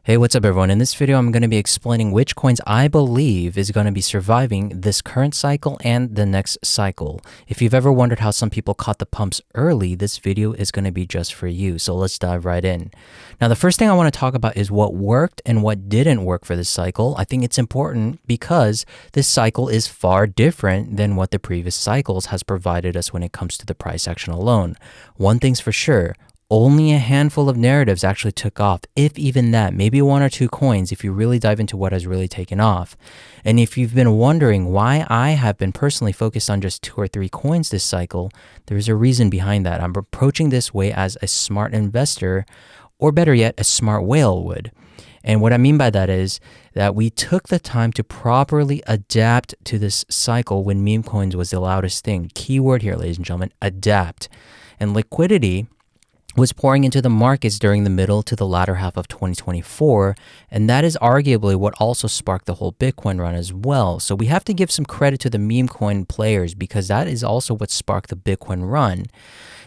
Hey, what's up everyone? In this video, I'm going to be explaining which coins I believe is going to be surviving this current cycle and the next cycle. If you've ever wondered how some people caught the pumps early, this video is going to be just for you. So let's dive right in. Now, the first thing I want to talk about is what worked and what didn't work for this cycle. I think it's important because this cycle is far different than what the previous cycles has provided us when it comes to the price action alone. One thing's for sure. Only a handful of narratives actually took off, if even that, maybe one or two coins if you really dive into what has really taken off. And if you've been wondering why I have been personally focused on just 2 or 3 coins this cycle, there's a reason behind that. I'm approaching this way as a smart investor, or better yet, a smart whale would. And what I mean by that is that we took the time to properly adapt to this cycle when meme coins was the loudest thing. Keyword here, ladies and gentlemen, adapt. And liquidity was pouring into the markets during the middle to the latter half of 2024, and that is arguably what also sparked the whole Bitcoin run as well. So we have to give some credit to the meme coin players because that is also what sparked the Bitcoin run.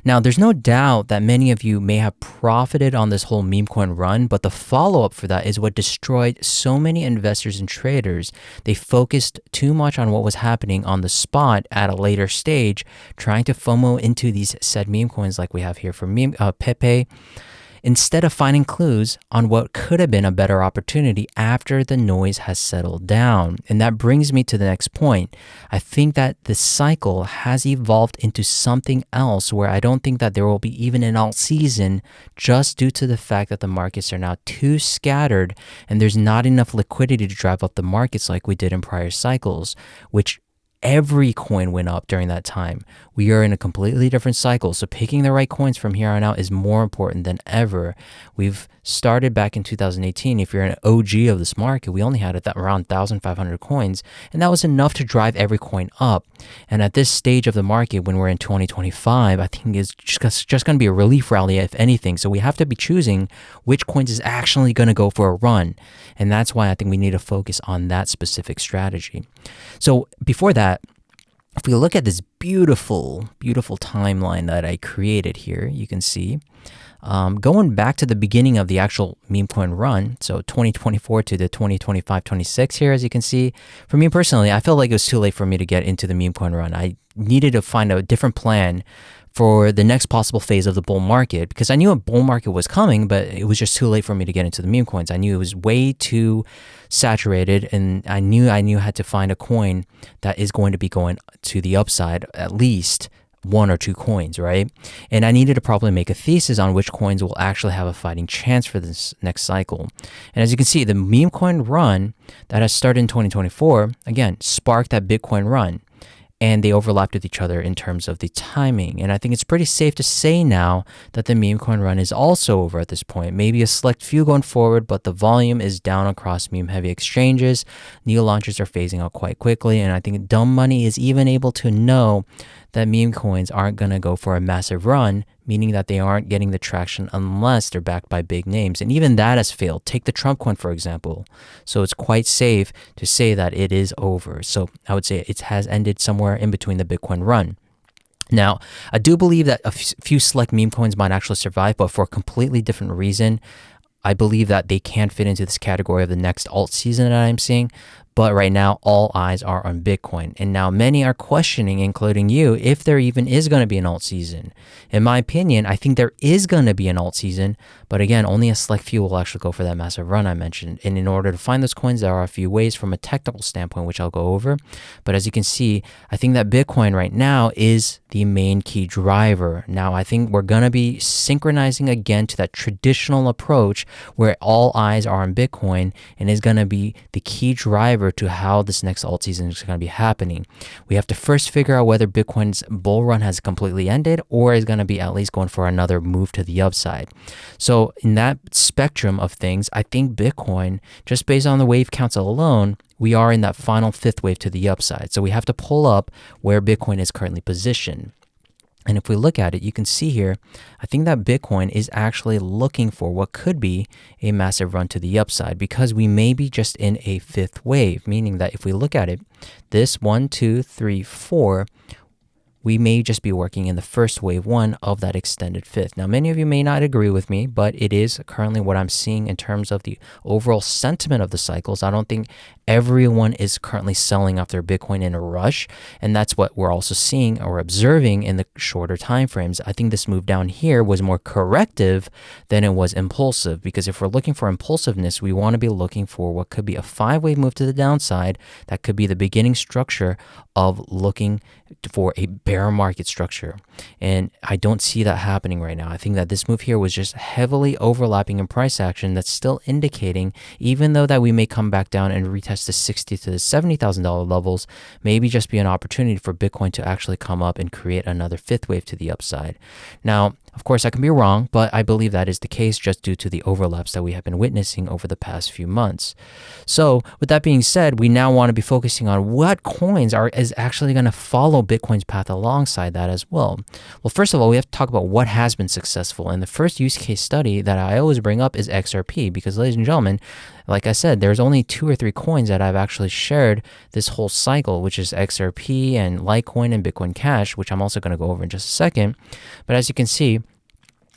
Now, there's no doubt that many of you may have profited on this whole meme coin run, but the follow-up for that is what destroyed so many investors and traders. They focused too much on what was happening on the spot at a later stage, trying to FOMO into these said meme coins like we have here for Pepe, instead of finding clues on what could have been a better opportunity after the noise has settled down. And that brings me to the next point. I think that the cycle has evolved into something else where I don't think that there will be even an alt season just due to the fact that the markets are now too scattered and there's not enough liquidity to drive up the markets like we did in prior cycles, which every coin went up during that time. We are in a completely different cycle. So picking the right coins from here on out is more important than ever. We've started back in 2018. If you're an OG of this market, we only had around 1,500 coins, and that was enough to drive every coin up. And at this stage of the market, when we're in 2025, I think it's just going to be a relief rally, if anything. So we have to be choosing which coins is actually going to go for a run. And that's why I think we need to focus on that specific strategy. So before that, if we look at this beautiful, beautiful timeline that I created here, you can see going back to the beginning of the actual meme coin run, so 2024 to the 2025-26 here, as you can see. For me personally, I felt like it was too late for me to get into the meme coin run. I needed to find a different plan for the next possible phase of the bull market because I knew a bull market was coming, but it was just too late for me to get into the meme coins. I knew it was way too saturated, and I knew I had to find a coin that is going to be going to the upside, at least 1 or 2 coins, right? And I needed to probably make a thesis on which coins will actually have a fighting chance for this next cycle. And as you can see, the meme coin run that has started in 2024, again, sparked that Bitcoin run. And they overlapped with each other in terms of the timing. And I think it's pretty safe to say now that the meme coin run is also over at this point. Maybe a select few going forward, but the volume is down across meme heavy exchanges. New launches are phasing out quite quickly. And I think dumb money is even able to know that meme coins aren't going to go for a massive run, meaning that they aren't getting the traction unless they're backed by big names. And even that has failed. Take the Trump coin, for example. So it's quite safe to say that it is over. So I would say it has ended somewhere in between the Bitcoin run. Now, I do believe that a few select meme coins might actually survive, but for a completely different reason. I believe that they can fit into this category of the next alt season that I'm seeing. But right now, all eyes are on Bitcoin. And now many are questioning, including you, if there even is going to be an alt season. In my opinion, I think there is going to be an alt season. But again, only a select few will actually go for that massive run I mentioned. And in order to find those coins, there are a few ways from a technical standpoint, which I'll go over. But as you can see, I think that Bitcoin right now is the main key driver. Now, I think we're going to be synchronizing again to that traditional approach where all eyes are on Bitcoin and is going to be the key driver to how this next alt season is going to be happening. We have to first figure out whether Bitcoin's bull run has completely ended or is going to be at least going for another move to the upside. So in that spectrum of things, I think Bitcoin, just based on the wave counts alone, we are in that final 5th wave to the upside. So we have to pull up where Bitcoin is currently positioned. And if we look at it, you can see here, I think that Bitcoin is actually looking for what could be a massive run to the upside because we may be just in a 5th wave, meaning that if we look at it, this 1, 2, 3, 4, we may just be working in the first wave one of that extended fifth. Now, many of you may not agree with me, but it is currently what I'm seeing in terms of the overall sentiment of the cycles. I don't think everyone is currently selling off their Bitcoin in a rush, and that's what we're also seeing or observing in the shorter time frames. I think this move down here was more corrective than it was impulsive, because if we're looking for impulsiveness, we want to be looking for what could be a 5-wave move to the downside. That could be the beginning structure of looking for a bear market structure. And I don't see that happening right now. I think that this move here was just heavily overlapping in price action. That's still indicating, even though that we may come back down and retest the $60,000 to the $70,000 levels, maybe just be an opportunity for Bitcoin to actually come up and create another fifth wave to the upside. Now, of course, I can be wrong, but I believe that is the case just due to the overlaps that we have been witnessing over the past few months. So with that being said, we now want to be focusing on what coins is actually going to follow Bitcoin's path alongside that as well. Well, first of all, we have to talk about what has been successful. And the first use case study that I always bring up is XRP, because ladies and gentlemen, like I said, there's only 2 or 3 coins that I've actually shared this whole cycle, which is XRP and Litecoin and Bitcoin Cash, which I'm also going to go over in just a second. But as you can see,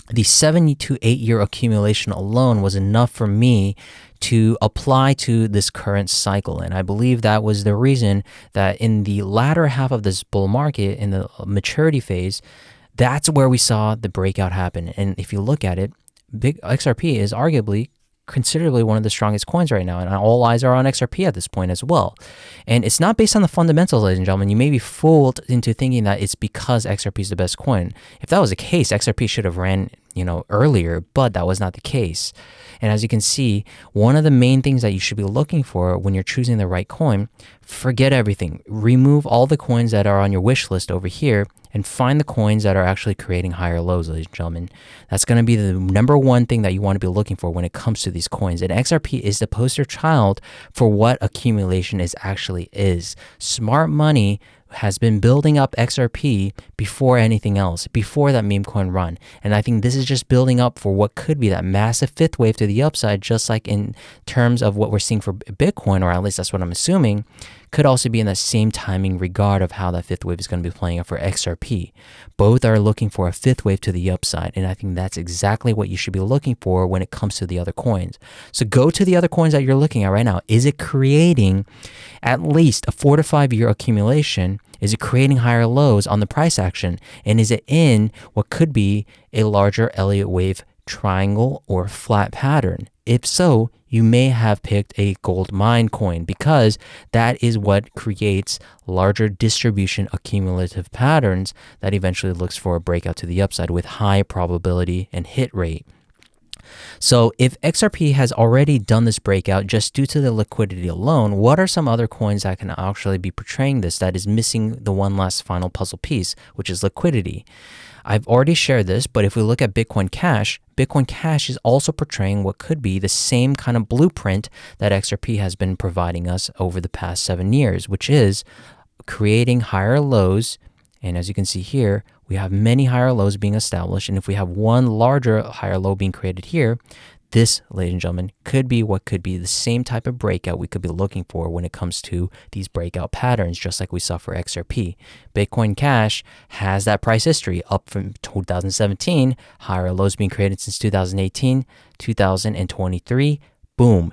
the 7 to 8 year accumulation alone was enough for me to apply to this current cycle. And I believe that was the reason that in the latter half of this bull market, in the maturity phase, that's where we saw the breakout happen. And if you look at it, big XRP is arguably considerably one of the strongest coins right now, and all eyes are on XRP at this point as well. And it's not based on the fundamentals, ladies and gentlemen. You may be fooled into thinking that it's because XRP is the best coin. If that was the case, XRP should have ran, earlier, but that was not the case. And as you can see, one of the main things that you should be looking for when you're choosing the right coin, forget everything. Remove all the coins that are on your wish list over here and find the coins that are actually creating higher lows, ladies and gentlemen. That's going to be the number one thing that you want to be looking for when it comes to these coins. And XRP is the poster child for what accumulation actually is. Smart money has been building up XRP before anything else, before that meme coin run. And I think this is just building up for what could be that massive fifth wave to the upside, just like in terms of what we're seeing for Bitcoin, or at least that's what I'm assuming, could also be in that same timing regard of how that fifth wave is going to be playing out for XRP. Both are looking for a fifth wave to the upside, and I think that's exactly what you should be looking for when it comes to the other coins. So go to the other coins that you're looking at right now. Is it creating at least a 4 to 5 year accumulation? Is it creating higher lows on the price action? And is it in what could be a larger Elliott wave triangle or flat pattern? If so, you may have picked a gold mine coin, because that is what creates larger distribution accumulative patterns that eventually looks for a breakout to the upside with high probability and hit rate. So if XRP has already done this breakout just due to the liquidity alone, what are some other coins that can actually be portraying this that is missing the one last final puzzle piece, which is liquidity? I've already shared this, but if we look at Bitcoin Cash is also portraying what could be the same kind of blueprint that XRP has been providing us over the past 7 years, which is creating higher lows. And as you can see here, we have many higher lows being established. And if we have one larger higher low being created here, this, ladies and gentlemen, could be what could be the same type of breakout we could be looking for when it comes to these breakout patterns, just like we saw for XRP. Bitcoin Cash has that price history up from 2017, higher lows being created since 2018, 2023, boom.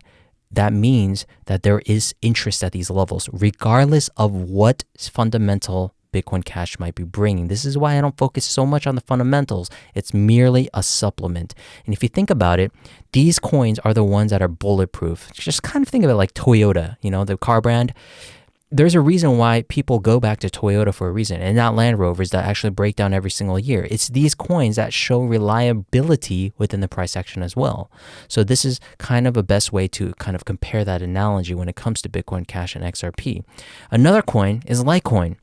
That means that there is interest at these levels, regardless of what fundamental Bitcoin Cash might be bringing. This is why I don't focus so much on the fundamentals. It's merely a supplement. And if you think about it, these coins are the ones that are bulletproof. Just kind of think of it like Toyota, the car brand. There's a reason why people go back to Toyota for a reason, and not Land Rovers that actually break down every single year. It's these coins that show reliability within the price action as well. So this is kind of a best way to kind of compare that analogy when it comes to Bitcoin Cash and XRP. Another coin is Litecoin.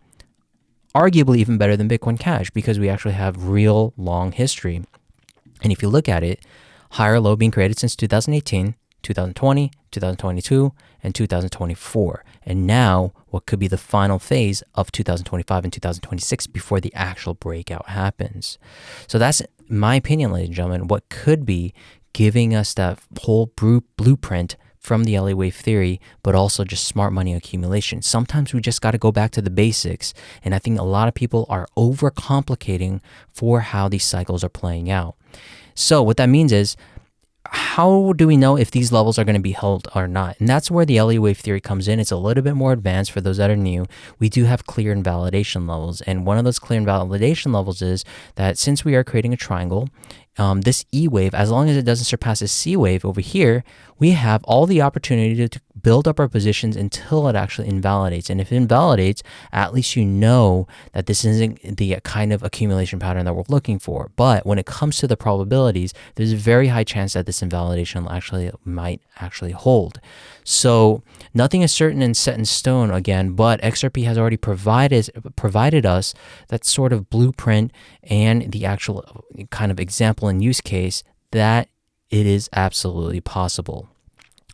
Arguably even better than Bitcoin Cash, because we actually have real long history. And if you look at it, higher low being created since 2018, 2020, 2022, and 2024. And now what could be the final phase of 2025 and 2026 before the actual breakout happens. So that's my opinion, ladies and gentlemen, what could be giving us that whole blueprint from the LA wave theory, but also just smart money accumulation. Sometimes we just got to go back to the basics. And I think a lot of people are overcomplicating for how these cycles are playing out. So what that means is, how do we know if these levels are going to be held or not? And that's where the LA wave theory comes in. It's a little bit more advanced for those that are new. We do have clear invalidation levels. And one of those clear invalidation levels is that since we are creating a triangle, this E wave, as long as it doesn't surpass a C wave over here, we have all the opportunity to build up our positions until it actually invalidates. And if it invalidates, at least you know that this isn't the kind of accumulation pattern that we're looking for. But when it comes to the probabilities, there's a very high chance that this invalidation might actually hold. So nothing is certain and set in stone again, but XRP has already provided us that sort of blueprint and the actual kind of example and use case that it is absolutely possible.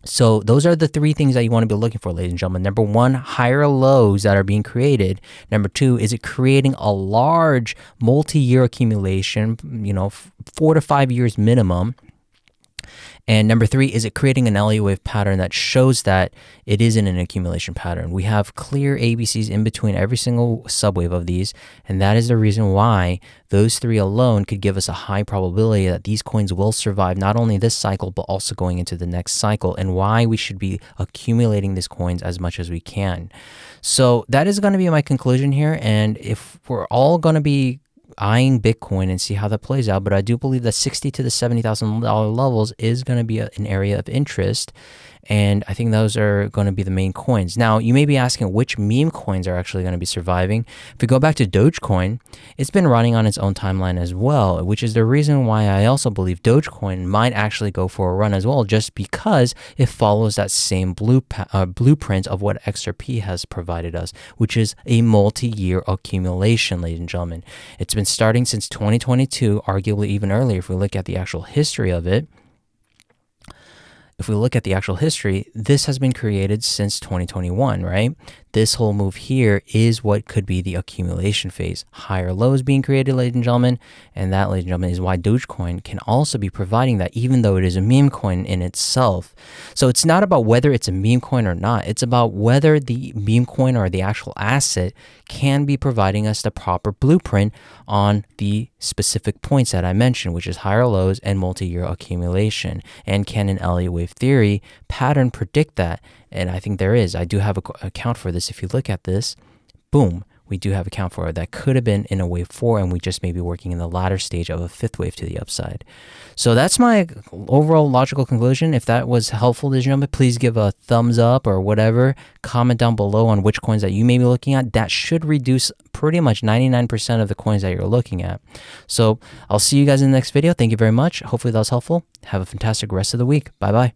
So those are the three things that you want to be looking for, ladies and gentlemen. Number one, higher lows that are being created. Number two, is it creating a large multi-year accumulation, 4 to 5 years minimum? And number three, is it creating an LA wave pattern that shows that it isn't an accumulation pattern? We have clear ABCs in between every single subwave of these, and that is the reason why those three alone could give us a high probability that these coins will survive not only this cycle, but also going into the next cycle, and why we should be accumulating these coins as much as we can. So that is going to be my conclusion here, and if we're all going to be eyeing Bitcoin and see how that plays out, but I do believe that $60,000 to the $70,000 levels is going to be an area of interest, and I think those are going to be the main coins. Now, you may be asking which meme coins are actually going to be surviving. If we go back to Dogecoin, it's been running on its own timeline as well, which is the reason why I also believe Dogecoin might actually go for a run as well, just because it follows that same blueprint of what XRP has provided us, which is a multi-year accumulation, ladies and gentlemen. It's been starting since 2022, arguably even earlier if we look at the actual history of it. If we look at the actual history, this has been created since 2021, right? This whole move here is what could be the accumulation phase. Higher lows being created, ladies and gentlemen, and that, ladies and gentlemen, is why Dogecoin can also be providing that, even though it is a meme coin in itself. So it's not about whether it's a meme coin or not. It's about whether the meme coin or the actual asset can be providing us the proper blueprint on the specific points that I mentioned, which is higher lows and multi-year accumulation. And can an LA wave theory pattern predict that? And I think there is. I do have an account for this. If you look at this, boom, we do have account for it. That could have been in a wave 4, and we just may be working in the latter stage of a 5th wave to the upside. So that's my overall logical conclusion. If that was helpful, ladies and gentlemen, please give a thumbs up or whatever. Comment down below on which coins that you may be looking at. That should reduce pretty much 99% of the coins that you're looking at. So I'll see you guys in the next video. Thank you very much. Hopefully that was helpful. Have a fantastic rest of the week. Bye-bye.